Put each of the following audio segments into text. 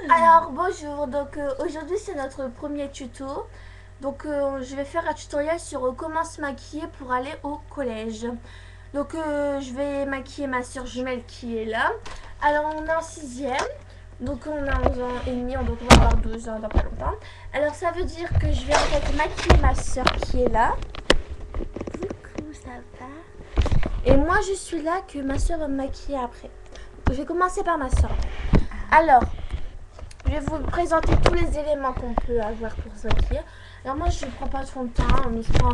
Alors bonjour, donc aujourd'hui c'est notre premier tuto. Donc je vais faire un tutoriel sur comment se maquiller pour aller au collège. Donc je vais maquiller ma soeur jumelle qui est là. Alors on est en 6e, donc on a 11 ans et demi, donc on va avoir 12 ans dans pas longtemps. Alors ça veut dire que je vais en fait maquiller ma soeur qui est là. Coucou, ça va? Et moi je suis là que ma soeur va me maquiller après. Donc, je vais commencer par ma soeur. Alors, je vais vous présenter tous les éléments qu'on peut avoir pour se maquiller. Alors moi je ne prends pas de fond de teint, mais je prends...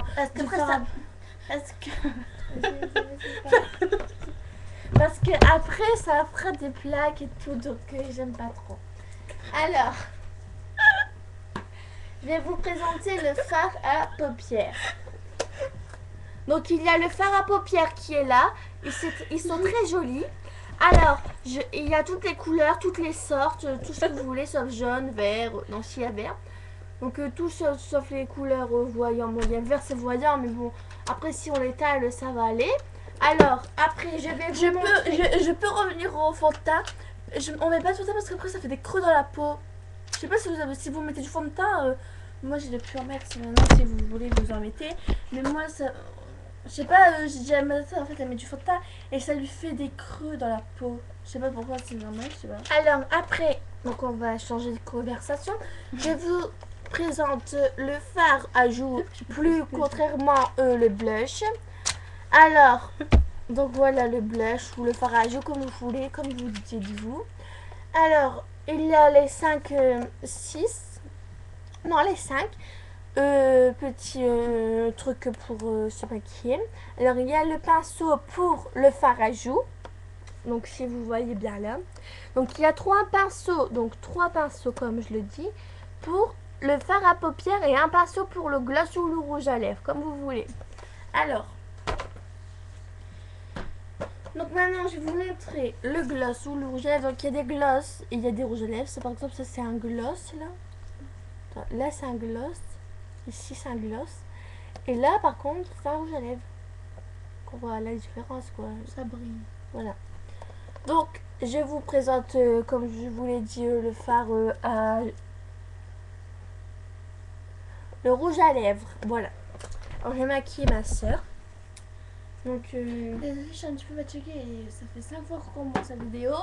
Parce que après ça fera des plaques et tout, donc j'aime pas trop. Alors, je vais vous présenter le fard à paupières. Donc il y a le fard à paupières qui est là, ils sont très jolis. Alors, il y a toutes les couleurs, toutes les sortes, tout ce que vous voulez, sauf jaune, vert, non, s'il y a vert. Donc tout sauf les couleurs voyants. Bon, il y a vert, c'est voyant, mais bon, après si on l'étale, ça va aller. Alors, après, je peux revenir au fond de teint. On met pas tout ça parce qu'après, ça fait des creux dans la peau. Je sais pas si vous mettez du fond de teint. Moi, j'ai depuis en mettre, maintenant, si vous voulez, vous en mettez. Mais moi, ça... Je sais pas, j'ai déjà ma soeur en fait elle met du fond de teint et ça lui fait des creux dans la peau. Je sais pas pourquoi, c'est normal, je sais pas. Alors après, donc on va changer de conversation. Je vous présente le fard à joues plus contrairement le blush. Alors, donc voilà le blush ou le fard à joues comme vous voulez, comme vous dites-vous. Alors, il y a les 5, 6, non les 5. Petit truc pour se maquiller. Alors il y a le pinceau pour le fard à joues, donc si vous voyez bien là, donc il y a 3 pinceaux, donc 3 pinceaux comme je le dis pour le fard à paupières et un pinceau pour le gloss ou le rouge à lèvres comme vous voulez. Alors donc maintenant je vais vous montrer le gloss ou le rouge à lèvres. Donc il y a des gloss et il y a des rouges à lèvres. C'est par exemple ça c'est un gloss là c'est un gloss. Ici c'est un gloss. Et là par contre c'est un rouge à lèvres. On voit la différence quoi. Ça brille. Voilà. Donc je vous présente comme je vous l'ai dit le fard à... le rouge à lèvres. Voilà. Alors je vais maquiller ma soeur. Donc désolée, je suis un petit peu fatiguée et ça fait 5 fois qu'on commence la vidéo.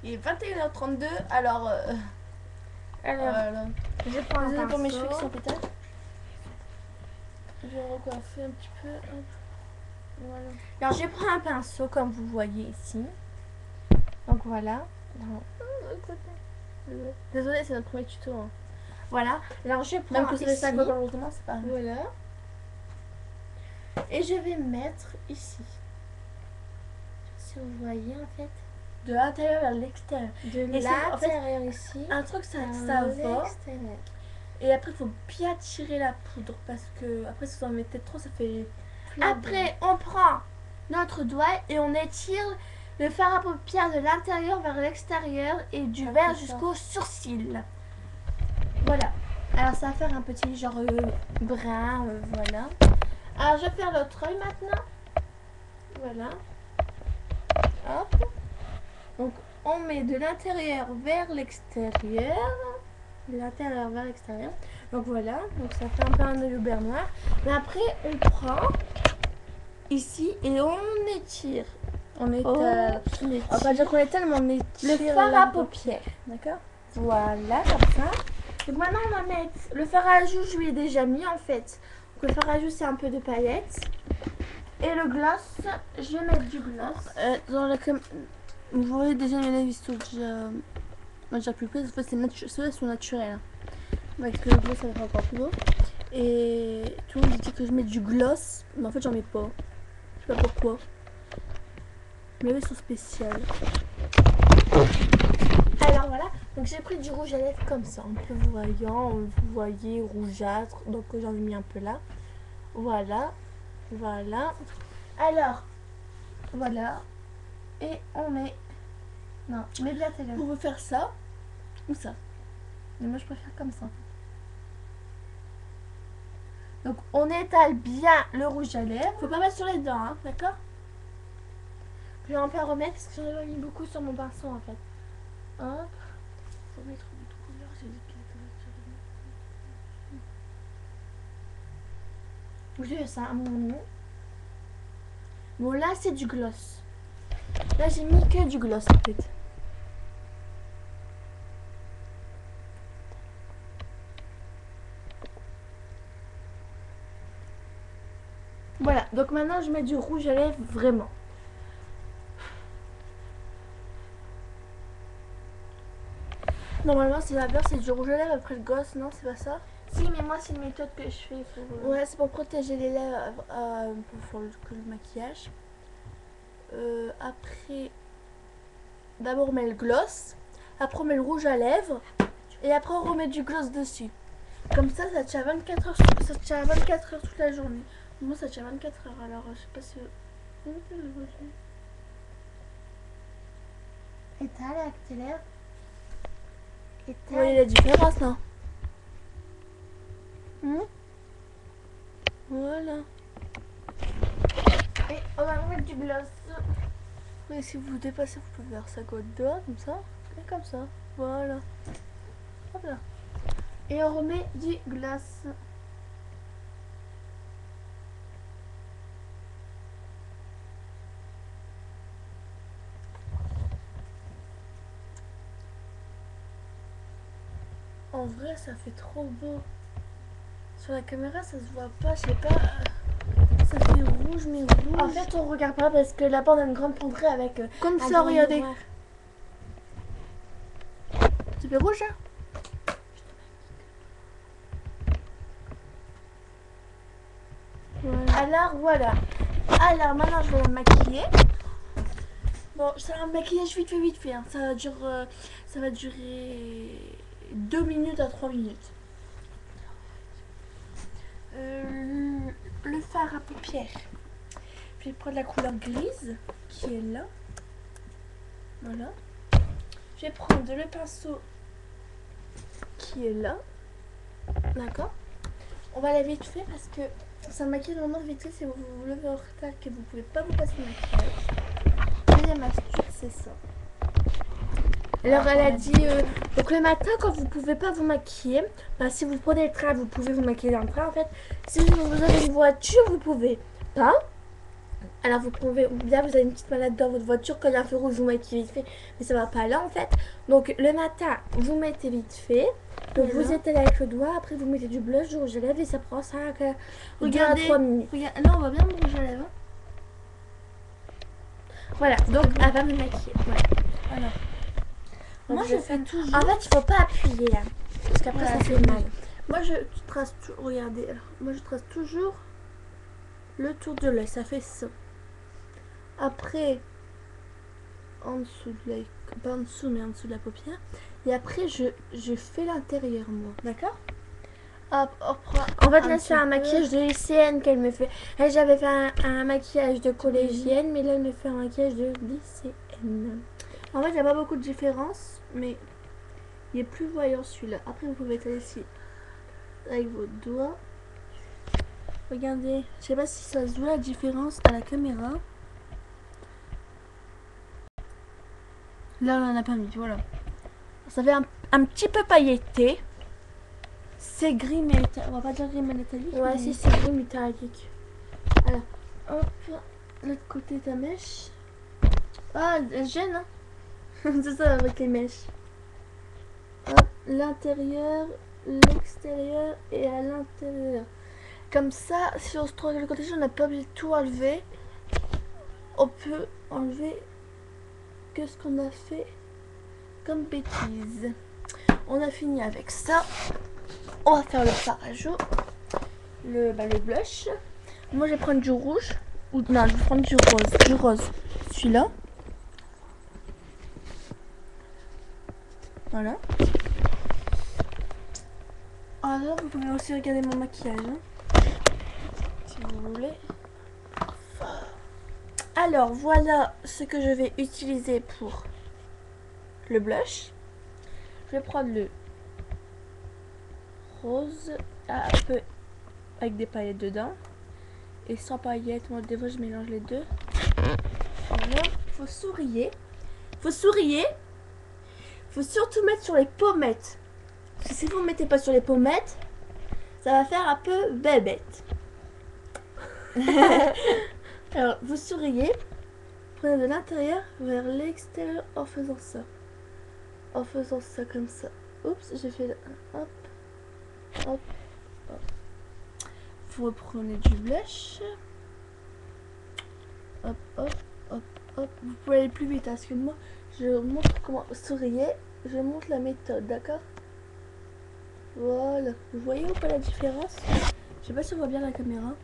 Il est 21h32 alors je prends un pinceau. pour mes cheveux qui sont pétales. Je vais recoiffer un petit peu. Hop. Voilà. Alors je prends un pinceau comme vous voyez ici. Donc voilà. Désolée, c'est notre premier tuto. Hein. Voilà. Alors je prends même que c'est les 5 fois qu'on recommence, c'est pas. Voilà. Et je vais mettre ici. Si vous voyez en fait. De l'intérieur vers l'extérieur. De l'intérieur ici. Un truc ça va. Et après il faut bien tirer la poudre parce que après si vous en mettez trop ça fait. Après on prend notre doigt et on étire le fard à paupières de l'intérieur vers l'extérieur et du vert jusqu'au sourcil. Voilà. Alors ça va faire un petit genre brun, voilà. Alors je vais faire l'autre œil maintenant. Voilà. Hop. Donc on met de l'intérieur vers l'extérieur. De l'intérieur vers l'extérieur. Donc voilà. Donc ça fait un peu un œil au beurre noir. Mais après on prend ici et on étire. On étale. On va dire qu'on est tellement on étire le fard à paupières. D'accord. Voilà, comme ça. Donc maintenant on va mettre le fard à joues, je lui ai déjà mis en fait. Donc, le fard à joues c'est un peu de paillettes. Et le gloss, je vais mettre du gloss. Dans la crème, vous voyez déjà les lèvres sont déjà plus prises. En fait, ceux-là sont naturels. Hein. Avec le gloss, ça va faire encore plus beau. Et tout le monde dit que je mets du gloss, mais en fait, j'en mets pas. Je sais pas pourquoi. Mais elles sont spéciales. Alors voilà, donc j'ai pris du rouge à lèvres comme ça, un peu voyant, vous voyez, rougeâtre, donc j'en ai mis un peu là. Voilà, voilà. Alors, voilà. Et on met... Non, mets bien tes lèvres. On veut faire ça ou ça. Mais moi je préfère comme ça. Donc on étale bien le rouge à lèvres. Faut pas mettre sur les dents, hein, d'accord? Je vais un peu remettre parce que j'en ai mis beaucoup sur mon pinceau en fait. Hop. trop de couleurs, j'ai dit qu'il était Oui, ça a mon nom. Bon, là, c'est du gloss. Là, j'ai mis que du gloss, en fait. Voilà, donc maintenant, je mets du rouge à lèvres, vraiment. Normalement, c'est la peur, c'est du rouge à lèvres après le gloss, non? C'est pas ça? Si, mais moi, c'est une méthode que je fais pour... Ouais, c'est pour protéger les lèvres pour faire le maquillage. Après, d'abord on met le gloss, après on met le rouge à lèvres, et après on remet du gloss dessus. Comme ça tient 24 heures, ça tient 24 heures toute la journée. Moi, ça tient 24 heures, alors je sais pas si... Et t'as là, tes lèvres. Et Vous voyez la différence, non? Voilà. Et on va mettre du gloss. Et si vous dépassez, vous pouvez faire ça côte doigt, comme ça, et comme ça. Voilà. Hop là. Et on remet du gloss. En vrai, ça fait trop beau. Sur la caméra, ça se voit pas, je sais pas. Ça fait rouge, mais rouge. En fait, on regarde pas parce que là-bas, on a une grande penderie avec... comme un ça, grand regardez. miroir. Ça fait rouge, hein? Voilà. Alors, voilà. Alors, maintenant, je vais la maquiller. Bon, c'est un maquillage vite fait. Hein. Ça va durer 2 minutes à 3 minutes. Le fard à paupières. Je vais prendre la couleur grise qui est là. Voilà. Je vais prendre le pinceau qui est là. D'accord. On va la vite fait parce que c'est un maquillage vraiment vite fait. Si vous vous levez en retard que vous pouvez pas vous passer le maquillage. Deuxième astuce, c'est ça. Alors, elle a dit... donc, le matin, quand vous pouvez pas vous maquiller, bah, si vous prenez le train, vous pouvez vous maquiller dans le train, en fait. Si vous avez une voiture, vous pouvez pas. Alors, vous pouvez... Ou bien, vous avez une petite malade dans votre voiture, quand il y a un feu rouge, vous maquillez vite fait. Mais ça va pas là, en fait. Donc, le matin, vous mettez vite fait. Donc, vous étalez avec le doigt. Après, vous mettez du blush, du rouge à lèvres. Et ça prend 5 2 à 3 minutes. Regarde, là, on va bien me rouge à lèvres. Hein. Voilà, donc elle va me maquiller. Voilà. Alors, Donc, moi, je fais toujours... En fait, il faut pas appuyer là. Parce qu'après, Voilà, ça fait mal. Moi, je trace... Regardez, alors, moi, je trace toujours le tour de l'œil. Ça fait ça. Après, en dessous de l'œil, pas en dessous, mais en dessous de la paupière. Et après, je fais l'intérieur, moi. D'accord? Hop, hop, En fait, là, c'est un maquillage de lycéenne qu'elle me fait. Elle, j'avais fait un maquillage de collégienne, mais là, elle me fait un maquillage de lycéenne. En fait, il n'y a pas beaucoup de différence, mais il est plus voyant celui-là. Après, vous pouvez étaler ici avec vos doigts. Regardez, je sais pas si ça se voit la différence à la caméra. Là, on en a pas mis, voilà. Ça fait un petit peu pailleté. C'est gris, mais on va pas dire gris métallique. Ouais, mais... si c'est gris métallique. Alors, hop, l'autre côté ta mèche. Ah, elle gêne, hein. C'est ça avec les mèches. Hop, l'intérieur, l'extérieur et à l'intérieur. Comme ça, si on se trouve le côté, on n'a pas obligé de tout enlever. On peut enlever que ce qu'on a fait comme bêtise. On a fini avec ça. On va faire le fard à joues, le blush. Moi, je vais prendre du rouge. Ou non, je vais prendre du rose. Du rose. Celui-là. Voilà. Alors, vous pouvez aussi regarder mon maquillage. Hein, si vous voulez. Alors, voilà ce que je vais utiliser pour le blush. Je vais prendre le rose, un peu avec des paillettes dedans. Et sans paillettes, moi des fois je mélange les deux. Voilà. Faut sourire. Faut sourire. Faut surtout mettre sur les pommettes. Parce que si vous ne mettez pas sur les pommettes, ça va faire un peu bébête. Alors, vous souriez. Prenez de l'intérieur vers l'extérieur en faisant ça. En faisant ça comme ça. Oups, j'ai fait... Hop. Hop. Hop. Vous reprenez du blush. Hop, hop, hop, hop. Vous pouvez aller plus vite, hein, parce que moi, je montre comment souriez. Je montre la méthode, d'accord? Voilà. Vous voyez ou pas la différence? Je sais pas si on voit bien la caméra.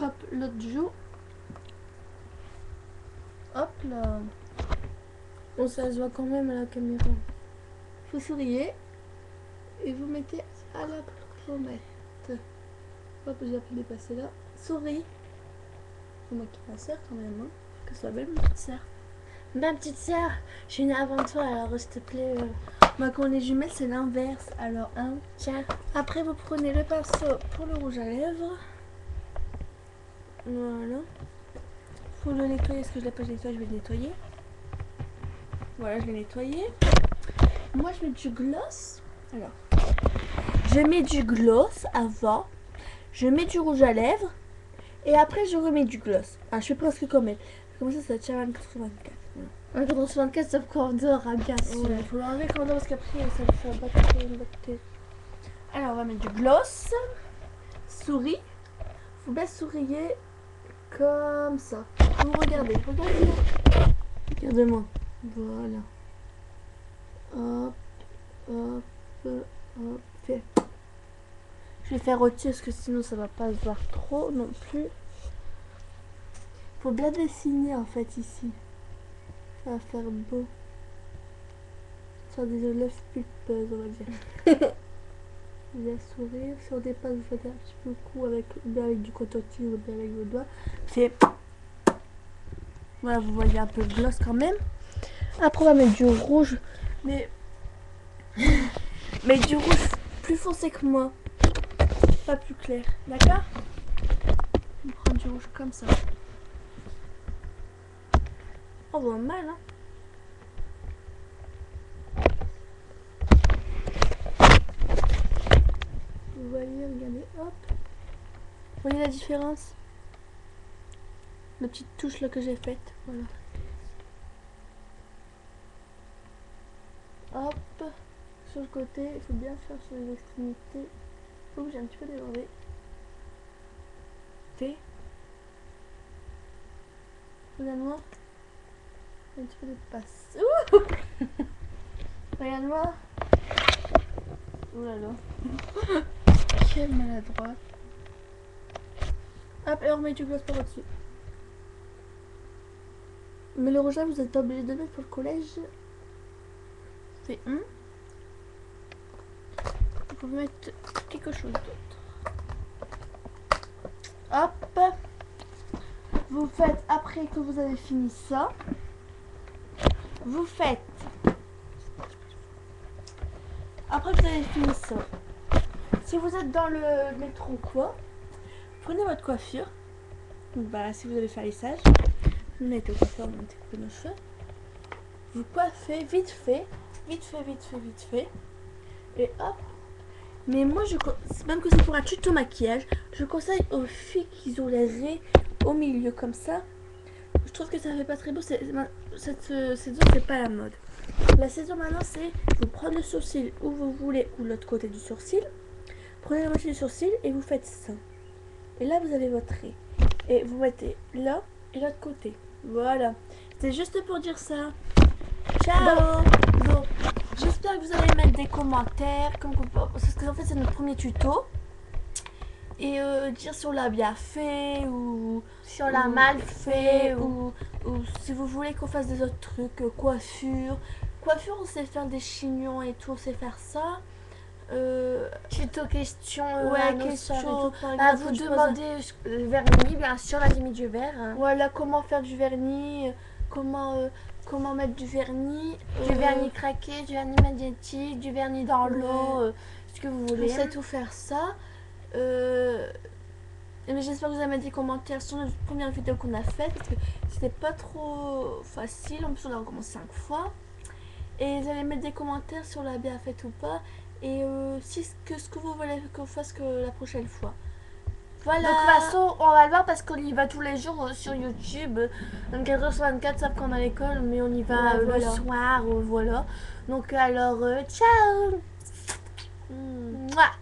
Hop, l'autre joue. Hop là. Bon, ça se voit quand même à la caméra. Vous souriez. Et vous mettez à la pommette. Hop, j'ai appris de passer là. Souris. Faut maquiller ma soeur quand même, hein. Que ce soit belle, ma petite soeur. Ma petite soeur, je suis née avant toi, alors s'il te plaît. Moi, quand on est jumelles, c'est l'inverse. Alors, hein, tiens. Après, vous prenez le pinceau pour le rouge à lèvres. Voilà. Faut le nettoyer, parce que je l'ai pas nettoyé, je vais le nettoyer. Voilà, je l'ai nettoyé. Moi, je mets du gloss. Alors, je mets du gloss avant. Je mets du rouge à lèvres. Et après, je remets du gloss. Ah, je fais presque comme elle. Comme ça tient à 1,84. Voilà. 1,84, ça fait qu'on dort, bien sûr. Il faut l'enlever quand on dort, parce qu'après, ça va battre. Alors, on va mettre du gloss. Souris. Vous bien souriez comme ça. Vous regardez. Regardez-moi. Voilà. Hop, hop, hop. Fait. Je vais faire au-dessus parce que sinon ça va pas se voir trop non plus. Faut bien dessiner en fait ici. Ça va faire beau. Faire des lèvres pulpeuses, on va dire. Bien sourire. Si on dépasse, vous faites un petit peu le coup avec du coton-tige ou bien avec vos doigts. C'est. Voilà, vous voyez un peu le gloss quand même. Après, on va mettre du rouge. Mais du rouge plus foncé que moi. Pas plus clair. D'accord? On prend du rouge comme ça. On voit mal, hein? Vous voyez, regardez, hop. Vous voyez la différence? La petite touche là que j'ai faite, voilà. Hop, sur le côté, il faut bien faire sur les extrémités. Oups, j'ai un petit peu débordé. T. Regarde-moi. Un petit peu de passe. Ouh. Regarde-moi. Ouh là là. Quel maladroit. Hop, et on remet du gloss par au-dessus. Mais le rouge là, vous n'êtes pas obligé de le mettre pour le collège. C'est un. Vous pouvez mettre quelque chose d'autre. Hop. Vous faites, après que vous avez fini ça, vous faites. Après que vous avez fini ça, si vous êtes dans le métro quoi, prenez votre coiffure. Donc bah si vous avez fait un lissage, vous mettez au coiffeur, vous mettez couper nos cheveux. Vous coiffez vite fait. Et hop. Mais moi, même que c'est pour un tuto maquillage, je conseille aux filles qui ont les raies au milieu comme ça. Je trouve que ça fait pas très beau. Cette saison, c'est pas la mode. La saison maintenant, c'est vous prendre le sourcil où vous voulez ou l'autre côté du sourcil. Prenez la moitié du sourcil et vous faites ça. Et là, vous avez votre raie. Et vous mettez là et l'autre côté. Voilà. C'est juste pour dire ça. Ciao. Bon. J'espère que vous allez mettre des commentaires, parce que en fait c'est notre premier tuto. Et dire si on l'a bien fait ou Si on l'a mal fait ou si vous voulez qu'on fasse des autres trucs, coiffure. Coiffure, on sait faire des chignons et tout, on sait faire ça. tuto question question. à vous demander le vernis, bien sûr, la limite du verre. Voilà, comment faire du vernis, comment mettre du vernis. Du vernis craqué, du vernis magnétique, du vernis dans l'eau, ce que vous voulez. On sait tout faire ça. Mais j'espère que vous avez mis des commentaires sur notre première vidéo qu'on a faite parce que c'était pas trop facile. En plus, on a recommencé 5 fois. Et vous allez mettre des commentaires sur la bien faite ou pas. Et ce que vous voulez qu'on fasse que la prochaine fois. Voilà. De toute façon, on va le voir parce qu'on y va tous les jours sur YouTube. 24h sur 24, sauf qu'on est à l'école, mais on y va Ouais, le voilà. soir, voilà. Donc alors, ciao. Mouah.